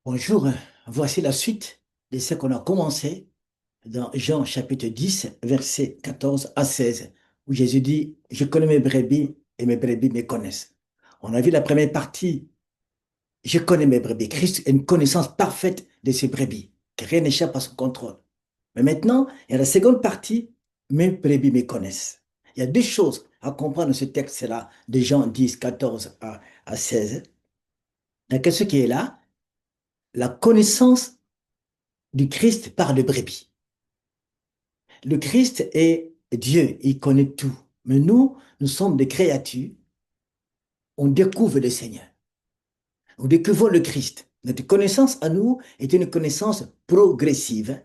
Bonjour, voici la suite de ce qu'on a commencé dans Jean chapitre 10, versets 14 à 16, où Jésus dit, je connais mes brebis et mes brebis me connaissent. On a vu la première partie, je connais mes brebis. Christ a une connaissance parfaite de ses brebis, que rien n'échappe à son contrôle. Mais maintenant, il y a la seconde partie, mes brebis me connaissent. Il y a deux choses à comprendre dans ce texte-là, de Jean 10, 14 à 16. Donc, ce qui est là, la connaissance du Christ par le brebis. Le Christ est Dieu, il connaît tout. Mais nous sommes des créatures, on découvre le Seigneur, on découvre le Christ. Notre connaissance à nous est une connaissance progressive.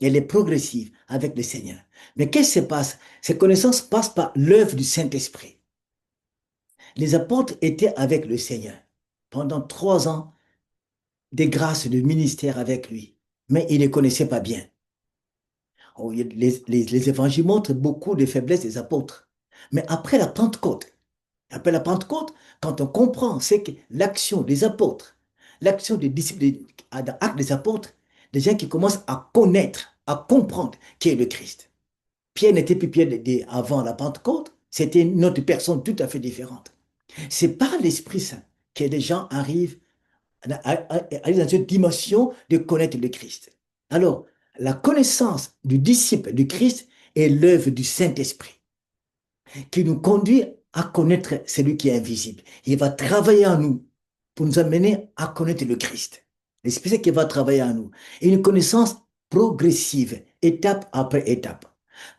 Elle est progressive avec le Seigneur. Mais qu'est-ce qui se passe? Ces connaissances passent par l'œuvre du Saint-Esprit. Les apôtres étaient avec le Seigneur pendant 3 ans de grâce de ministère avec lui. Mais ils ne connaissaient pas bien. Oh, les évangiles montrent beaucoup de faiblesses des apôtres. Mais après la Pentecôte, quand on comprend c'est que l'action des apôtres, l'action des disciples, dans l'acte des apôtres, des gens qui commencent à connaître, à comprendre qui est le Christ. Pierre n'était plus Pierre avant la Pentecôte, c'était une autre personne tout à fait différente. C'est par l'Esprit Saint que les gens arrivent aller dans une dimension de connaître le Christ. Alors, la connaissance du disciple du Christ est l'œuvre du Saint-Esprit qui nous conduit à connaître celui qui est invisible. Il va travailler en nous pour nous amener à connaître le Christ. L'Esprit Saint qui va travailler en nous. Et une connaissance progressive, étape après étape.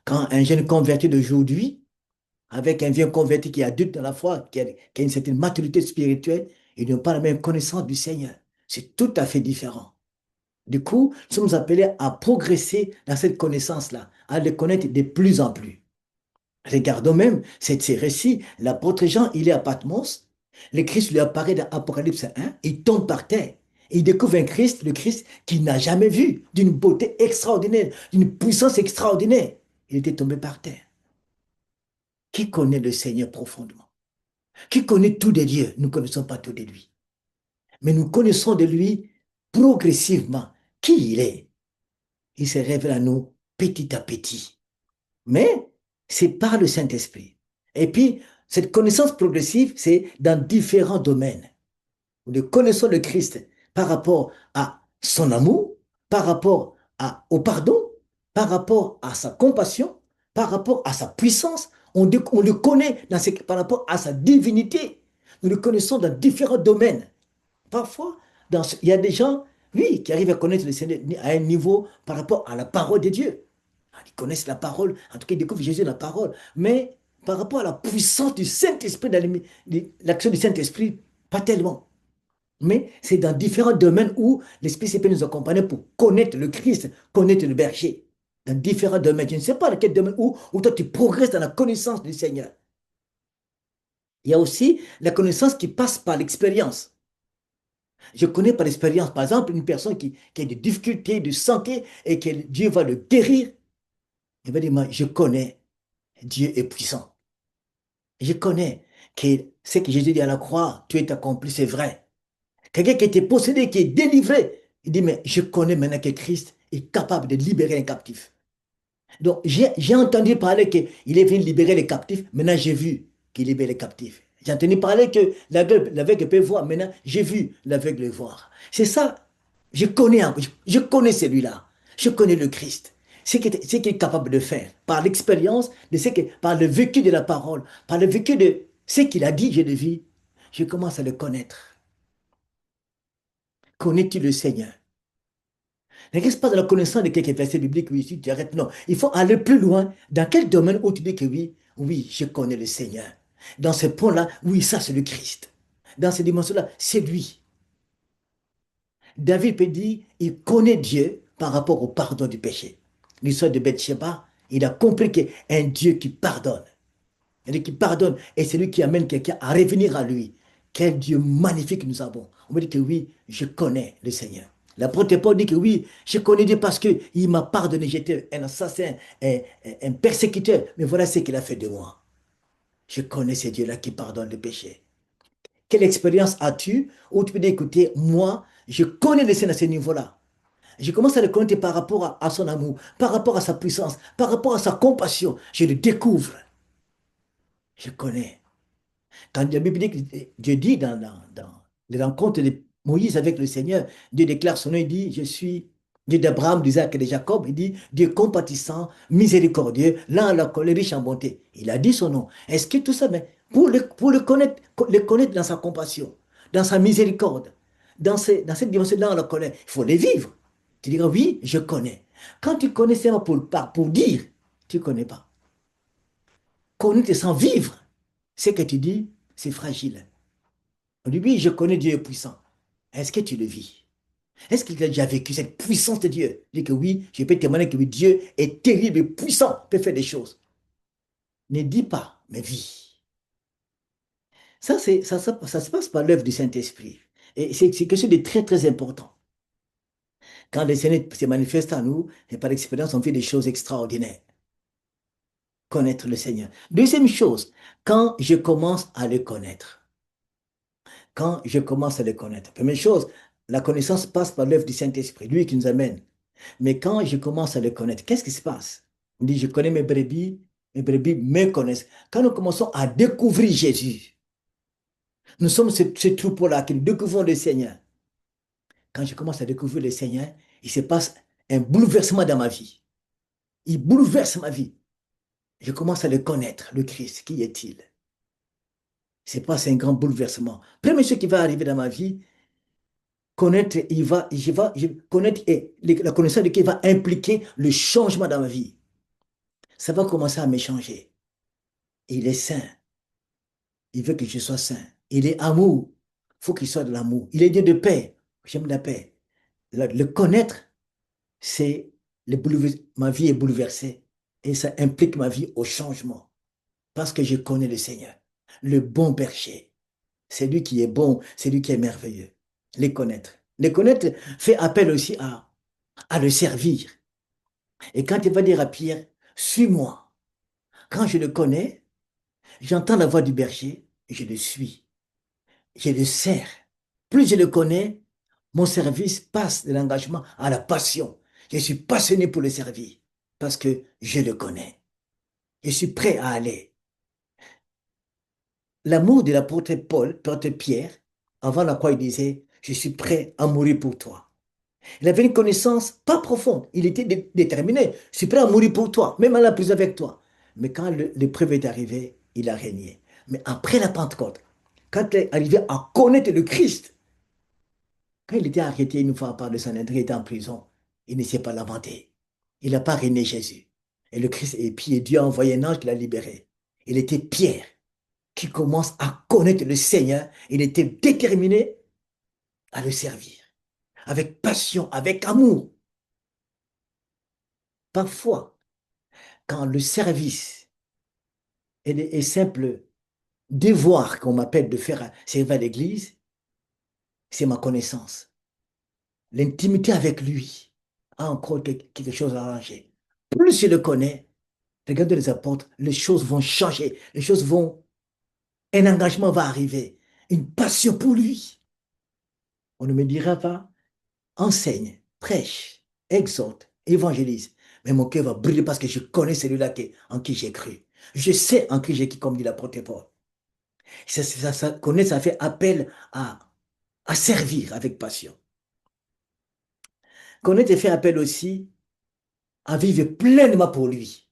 Quand un jeune converti d'aujourd'hui, avec un vieux converti qui est adulte dans la foi, qui a une certaine maturité spirituelle, ils n'ont pas la même connaissance du Seigneur. C'est tout à fait différent. Du coup, nous sommes appelés à progresser dans cette connaissance-là, à le connaître de plus en plus. Regardons même ces récits. L'apôtre Jean, il est à Patmos. Le Christ lui apparaît dans Apocalypse 1. Il tombe par terre. Il découvre un Christ, le Christ qu'il n'a jamais vu, d'une beauté extraordinaire, d'une puissance extraordinaire. Il était tombé par terre. Qui connaît le Seigneur profondément? Qui connaît tout de Dieu? Nous ne connaissons pas tout de lui. Mais nous connaissons de lui progressivement qui il est. Il se révèle à nous petit à petit. Mais c'est par le Saint-Esprit. Et puis, cette connaissance progressive, c'est dans différents domaines. Nous connaissons le Christ par rapport à son amour, par rapport au pardon, par rapport à sa compassion, par rapport à sa puissance. On le connaît par rapport à sa divinité. Nous le connaissons dans différents domaines. Parfois, il y a des gens, oui, qui arrivent à connaître le Seigneur à un niveau par rapport à la parole de Dieu. Ils connaissent la parole, en tout cas, ils découvrent Jésus la parole. Mais par rapport à la puissance du Saint-Esprit, l'action du Saint-Esprit, pas tellement. Mais c'est dans différents domaines où l'Esprit Saint peut nous accompagner pour connaître le Christ, connaître le berger. Dans différents domaines. Je ne sais pas dans quel domaine où toi tu progresses dans la connaissance du Seigneur. Il y a aussi la connaissance qui passe par l'expérience. Je connais par l'expérience, par exemple, une personne qui a des difficultés de santé et que Dieu va le guérir. Il va dire, moi, je connais, Dieu est puissant. Je connais que ce que Jésus dit à la croix, tu es accompli, c'est vrai. Quelqu'un qui était possédé, qui est délivré, il dit, mais je connais maintenant que Christ est capable de libérer un captif. Donc, j'ai entendu parler qu'il est venu libérer les captifs, maintenant j'ai vu qu'il libère les captifs. J'ai entendu parler que l'aveugle peut voir, maintenant j'ai vu l'aveugle voir. C'est ça, je connais celui-là, je connais le Christ. Ce qu'il est capable de faire, par l'expérience, par le vécu de la parole, par le vécu de ce qu'il a dit, je le vis, je commence à le connaître. Connais-tu le Seigneur? Ne reste pas dans la connaissance de quelques versets bibliques, oui, si tu arrêtes. Non, il faut aller plus loin. Dans quel domaine où tu dis que oui, oui, je connais le Seigneur. Dans ce point-là, oui, ça c'est le Christ. Dans ces dimensions-là, c'est lui. David peut dire, il connaît Dieu par rapport au pardon du péché. L'histoire de Bathsheba, il a compris qu'un Dieu qui pardonne. Un Dieu qui pardonne et c'est lui qui amène quelqu'un à revenir à lui. Quel Dieu magnifique nous avons. On me dit que oui, je connais le Seigneur. L'apôtre Paul dit que oui, je connais Dieu parce qu'il m'a pardonné. J'étais un assassin, un persécuteur. Mais voilà ce qu'il a fait de moi. Je connais ce Dieu-là qui pardonne le péché. Quelle expérience as-tu où tu peux dire, écoutez, moi, Je connais le Seigneur à ce niveau-là. Je commence à le connaître par rapport à son amour, par rapport à sa puissance, par rapport à sa compassion. Je le découvre. Je connais. Quand la Bible dit Dieu dit dans les rencontres de Moïse avec le Seigneur, Dieu déclare son nom, il dit, je suis Dieu d'Abraham, d'Isaac et de Jacob, il dit, Dieu compatissant, miséricordieux, lent à la colère, riche en bonté. Il a dit son nom. Est-ce que tout ça, mais pour le connaître dans sa compassion, dans sa miséricorde, dans cette dimension-là, on la connaît, il faut les vivre. Tu diras, oui, je connais. Quand tu connais seulement pour dire, tu ne connais pas. Connaître sans vivre, ce que tu dis, c'est fragile. On dit, oui, je connais Dieu est puissant. Est-ce que tu le vis? Est-ce qu'il a déjà vécu cette puissance de Dieu? Il dit que oui, je peux témoigner que oui, Dieu est terrible et puissant, peut faire des choses. Ne dis pas, mais vis. Ça se passe par l'œuvre du Saint-Esprit. Et c'est quelque chose de très, très important. Quand le Seigneur se manifeste à nous, et par expérience, on fait des choses extraordinaires. Connaître le Seigneur. Deuxième chose, quand je commence à le connaître. Quand je commence à le connaître. Première chose, la connaissance passe par l'œuvre du Saint-Esprit, lui qui nous amène. Mais quand je commence à le connaître, qu'est-ce qui se passe? On dit, je connais mes brebis me connaissent. Quand nous commençons à découvrir Jésus, nous sommes ce troupeau-là qui nous découvrons le Seigneur. Quand je commence à découvrir le Seigneur, il se passe un bouleversement dans ma vie. Il bouleverse ma vie. Je commence à le connaître, le Christ. Qui est-il? C'est pas un grand bouleversement. Premier chose qui va arriver dans ma vie, connaître, connaître et la connaissance de qui va impliquer le changement dans ma vie. Ça va commencer à me changer. Il est saint. Il veut que je sois saint. Il est amour. Il faut qu'il soit de l'amour. Il est Dieu de paix. J'aime la paix. Le connaître, c'est ma vie est bouleversée. Et ça implique ma vie au changement. Parce que je connais le Seigneur. Le bon berger. C'est lui qui est bon. C'est lui qui est merveilleux. Les connaître. Les connaître fait appel aussi à le servir. Et quand il va dire à Pierre, suis-moi. Quand je le connais, j'entends la voix du berger et je le suis. Je le sers. Plus je le connais, mon service passe de l'engagement à la passion. Je suis passionné pour le servir parce que je le connais. Je suis prêt à aller. L'amour de l'apôtre Paul, l'apôtre Pierre, avant la croix, il disait, je suis prêt à mourir pour toi. Il avait une connaissance pas profonde. Il était déterminé. Je suis prêt à mourir pour toi, même à la prison avec toi. Mais quand l'épreuve est arrivée, il a régné. Mais après la Pentecôte, quand il est arrivé à connaître le Christ, quand il était arrêté une fois par le Sanhédrin, il était en prison, il ne s'est pas lamenté. Il n'a pas régné Jésus. Et le Christ, et puis Dieu a envoyé un ange qui l'a libéré. Il était Pierre qui commence à connaître le Seigneur. Il était déterminé à le servir. Avec passion, avec amour. Parfois, quand le service est simple devoir qu'on m'appelle de faire servir à l'Église, c'est ma connaissance. L'intimité avec lui a encore quelque chose à arranger. Plus je le connais, regardez les apôtres, les choses vont changer, les choses vont, un engagement va arriver, une passion pour lui. On ne me dira pas, enseigne, prêche, exhorte, évangélise. Mais mon cœur va brûler parce que je connais celui-là en qui j'ai cru. Je sais en qui j'ai cru, comme dit l'apôtre Paul. Connaître, ça fait appel à servir avec passion. Connaître fait appel aussi à vivre pleinement pour lui.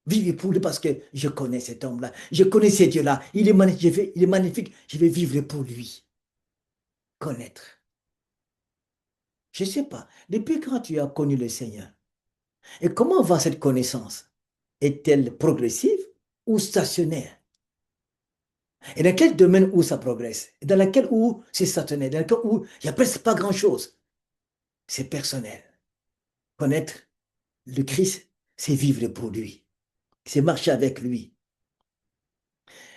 Vivre pour lui parce que je connais cet homme-là. Je connais ce Dieu-là. Il est magnifique. Je vais vivre pour lui. Connaître. Je ne sais pas. Depuis quand tu as connu le Seigneur? Et comment va cette connaissance? Est-elle progressive ou stationnaire? Et dans quel domaine où ça progresse? Et dans lequel où c'est stationnaire? Dans lequel où il n'y a presque pas grand-chose? C'est personnel. Connaître le Christ, c'est vivre pour lui. C'est marcher avec lui.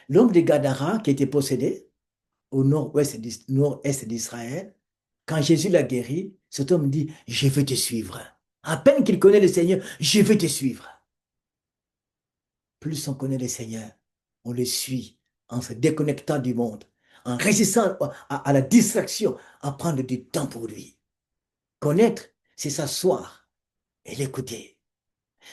L'homme de Gadara qui était possédé au nord-est d'Israël, quand Jésus l'a guéri, cet homme dit, je veux te suivre. À peine qu'il connaît le Seigneur, je veux te suivre. Plus on connaît le Seigneur, on le suit en se déconnectant du monde, en résistant à la distraction, à prendre du temps pour lui. Connaître, c'est s'asseoir et l'écouter.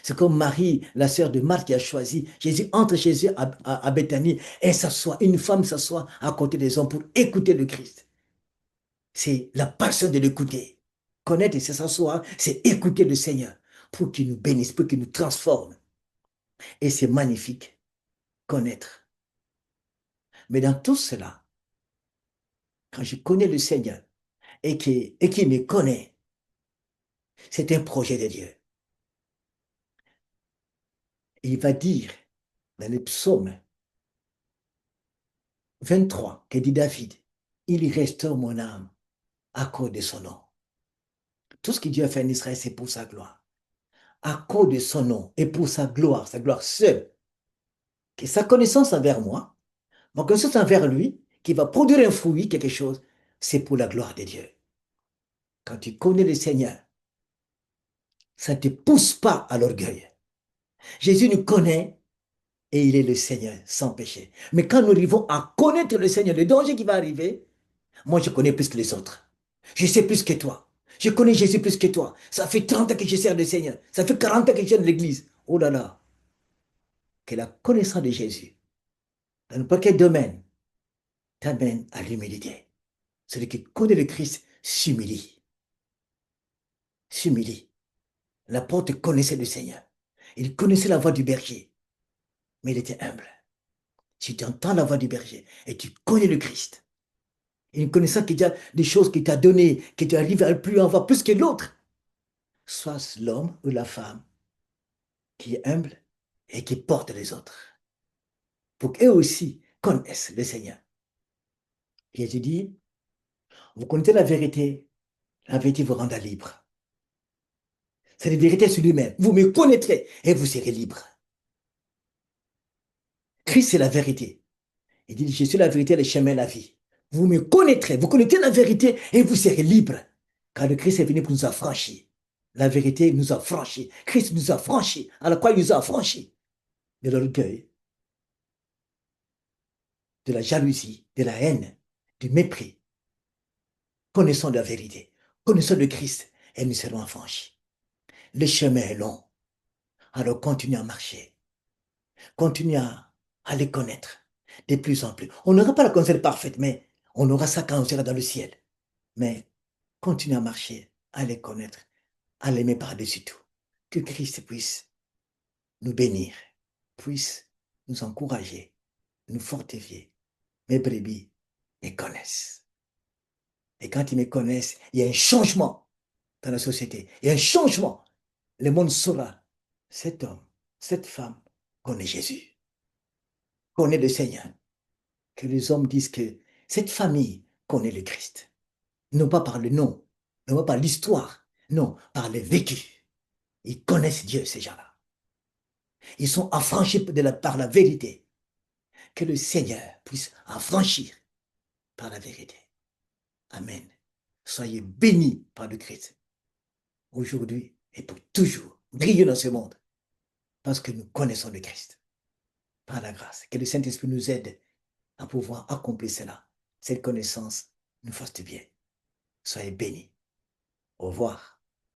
C'est comme Marie, la sœur de Marthe, qui a choisi. Jésus entre chez eux à Béthanie et s'assoit. Une femme s'assoit à côté des hommes pour écouter le Christ. C'est la passion de l'écouter. Connaître, c'est s'asseoir, c'est écouter le Seigneur pour qu'il nous bénisse, pour qu'il nous transforme. Et c'est magnifique, connaître. Mais dans tout cela, quand je connais le Seigneur et qu'il me connaît, c'est un projet de Dieu. Il va dire dans le psaume 23 que dit David, il restaure mon âme à cause de son nom. Tout ce que Dieu a fait en Israël, c'est pour sa gloire. À cause de son nom et pour sa gloire seule. Que sa connaissance envers moi, ma connaissance envers lui, qui va produire un fruit, quelque chose, c'est pour la gloire de Dieu. Quand tu connais le Seigneur, ça ne te pousse pas à l'orgueil. Jésus nous connaît et il est le Seigneur sans péché. Mais quand nous arrivons à connaître le Seigneur, le danger qui va arriver, moi je connais plus que les autres. Je sais plus que toi. Je connais Jésus plus que toi. Ça fait 30 ans que je sers le Seigneur. Ça fait 40 ans que je viens de l'église. Oh là là, que la connaissance de Jésus, dans n'importe quel domaine, t'amène à l'humilité. Celui qui connaît le Christ s'humilie. S'humilie. L'apôtre connaissait le Seigneur. Il connaissait la voix du berger, mais il était humble. Si tu entends la voix du berger et tu connais le Christ, une connaissance qui a des choses qu'il t'a données, que tu arrives à plus en voir plus que l'autre, soit l'homme ou la femme qui est humble et qui porte les autres, pour qu'eux aussi connaissent le Seigneur. Jésus dit, vous connaissez la vérité vous rendra libre. C'est la vérité sur lui-même. Vous me connaîtrez et vous serez libre. Christ, c'est la vérité. Il dit, je suis la vérité, le chemin, la vie. Vous me connaîtrez, vous connaîtrez la vérité et vous serez libre. Car le Christ est venu pour nous affranchir. La vérité nous a franchis. Christ nous a franchis. À la croix, il nous a franchis de l'orgueil, de la jalousie, de la haine, du mépris. Connaissons la vérité. Connaissons le Christ et nous serons affranchis. Le chemin est long. Alors continuez à marcher. Continuez à les connaître de plus en plus. On n'aura pas la connaissance parfaite, mais on aura ça quand on sera dans le ciel. Mais continuez à marcher, à les connaître, à l'aimer par-dessus tout. Que Christ puisse nous bénir, puisse nous encourager, nous fortifier. Mes brebis me connaissent. Et quand ils me connaissent, il y a un changement dans la société. Il y a un changement. Le monde saura, cet homme, cette femme connaît Jésus, connaît le Seigneur. Que les hommes disent que cette famille connaît le Christ. Non pas par le nom, non pas par l'histoire, non, par le vécu. Ils connaissent Dieu, ces gens-là. Ils sont affranchis par la vérité. Que le Seigneur puisse affranchir par la vérité. Amen. Soyez bénis par le Christ, aujourd'hui et pour toujours. Brillez dans ce monde, parce que nous connaissons le Christ. Par la grâce. Que le Saint-Esprit nous aide à pouvoir accomplir cela. Cette connaissance nous fasse du bien. Soyez bénis. Au revoir.